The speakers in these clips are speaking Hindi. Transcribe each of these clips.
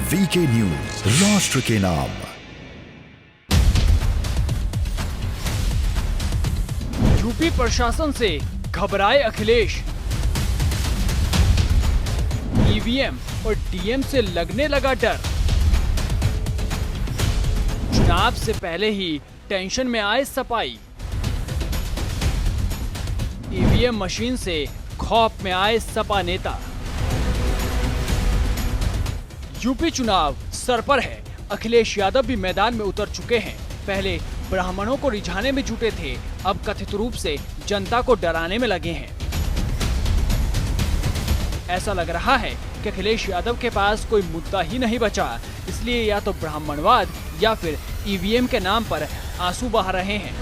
वीके न्यूज, राष्ट्र के नाम। यूपी प्रशासन से घबराए अखिलेश। ईवीएम और डीएम से लगने लगा डर। चुनाव से पहले ही टेंशन में आए सपाई। ईवीएम मशीन से खौफ में आए सपा नेता। यूपी चुनाव सर पर है। अखिलेश यादव भी मैदान में उतर चुके हैं। पहले ब्राह्मणों को रिझाने में जुटे थे, अब कथित रूप से जनता को डराने में लगे हैं। ऐसा लग रहा है कि अखिलेश यादव के पास कोई मुद्दा ही नहीं बचा, इसलिए या तो ब्राह्मणवाद या फिर ईवीएम के नाम पर आंसू बहा रहे हैं।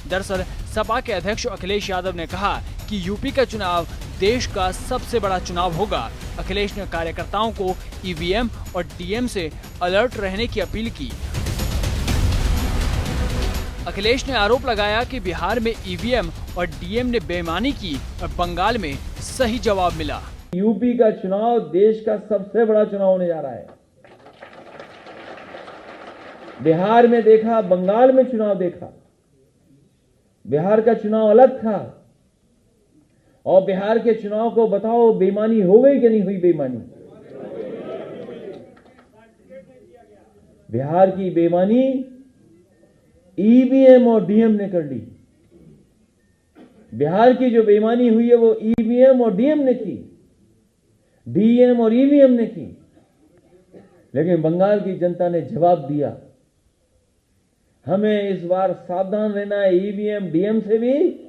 दरअसल सपा के अध्यक्ष अखिलेश यादव ने कहा कि यूपी का चुनाव देश का सबसे बड़ा चुनाव होगा। अखिलेश ने कार्यकर्ताओं को ईवीएम और डीएम से अलर्ट रहने की अपील की। अखिलेश ने आरोप लगाया कि बिहार में ईवीएम और डीएम ने बेईमानी की और बंगाल में सही जवाब मिला। यूपी का चुनाव देश का सबसे बड़ा चुनाव होने जा रहा है। बिहार में देखा, बंगाल में चुनाव देखा। बिहार का चुनाव अलग था और बिहार के चुनाव को बताओ बेईमानी हो गई कि नहीं हुई? बेईमानी, बिहार की बेईमानी ईवीएम और डीएम ने कर ली। बिहार की जो बेईमानी हुई है वो ईवीएम और डीएम ने की, डीएम और ईवीएम ने की। लेकिन बंगाल की जनता ने जवाब दिया। हमें इस बार सावधान रहना है ईवीएम डीएम से भी,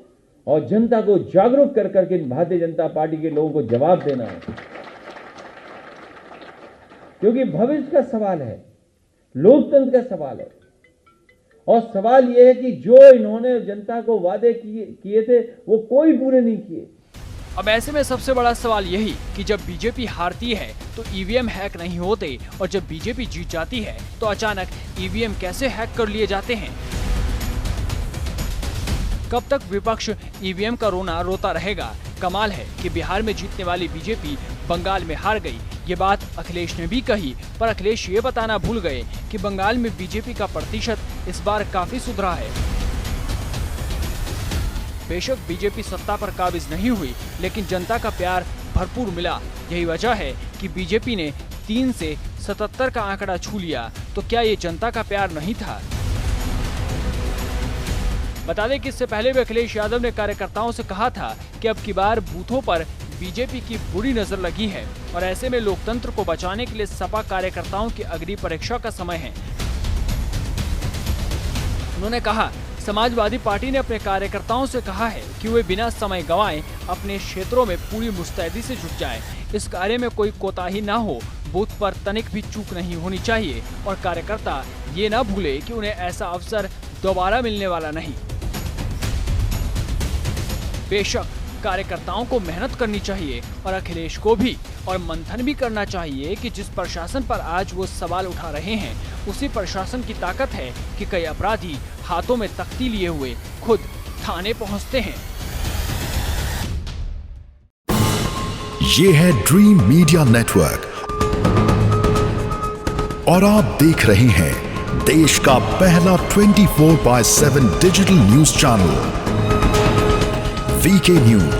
और जनता को जागरूक कर करके भारतीय जनता पार्टी के लोगों को जवाब देना है, क्योंकि भविष्य का सवाल है, लोकतंत्र का सवाल है। और सवाल यह है कि जो इन्होंने जनता को वादे किए थे वो कोई पूरे नहीं किए। अब ऐसे में सबसे बड़ा सवाल यही कि जब बीजेपी हारती है तो ईवीएम हैक नहीं होते, और जब बीजेपी जीत जाती है तो अचानक ईवीएम कैसे हैक कर लिए जाते हैं? कब तक विपक्ष ईवीएम का रोना रोता रहेगा? कमाल है कि बिहार में जीतने वाली बीजेपी बंगाल में हार गई। ये बात अखिलेश ने भी कही, पर अखिलेश ये बताना भूल गए कि बंगाल में बीजेपी का प्रतिशत इस बार काफी सुधरा है। बेशक बीजेपी सत्ता पर काबिज नहीं हुई, लेकिन जनता का प्यार भरपूर मिला। यही वजह है कि बीजेपी ने 3 से 77 का आंकड़ा छू लिया। तो क्या ये जनता का प्यार नहीं था? बता दें कि इससे पहले भी अखिलेश यादव ने कार्यकर्ताओं से कहा था कि अब की बार बूथों पर बीजेपी की बुरी नजर लगी है, और ऐसे में लोकतंत्र को बचाने के लिए सपा कार्यकर्ताओं की अग्नि परीक्षा का समय है। उन्होंने कहा, समाजवादी पार्टी ने अपने कार्यकर्ताओं से कहा है कि वे बिना समय गंवाए अपने क्षेत्रों में पूरी मुस्तैदी से जुट जाएं। इस कार्य में कोई कोताही न हो, बूथ पर तनिक भी चूक नहीं होनी चाहिए, और कार्यकर्ता ये न भूले कि उन्हें ऐसा अवसर दोबारा मिलने वाला नहीं। बेशक कार्यकर्ताओं को मेहनत करनी चाहिए और अखिलेश को भी, और मंथन भी करना चाहिए कि जिस प्रशासन पर आज वो सवाल उठा रहे हैं, उसी प्रशासन की ताकत है कि कई अपराधी हाथों में तख्ती लिए हुए खुद थाने पहुंचते हैं। ये है ड्रीम मीडिया नेटवर्क और आप देख रहे हैं देश का पहला 24/7 digital news channel VK news.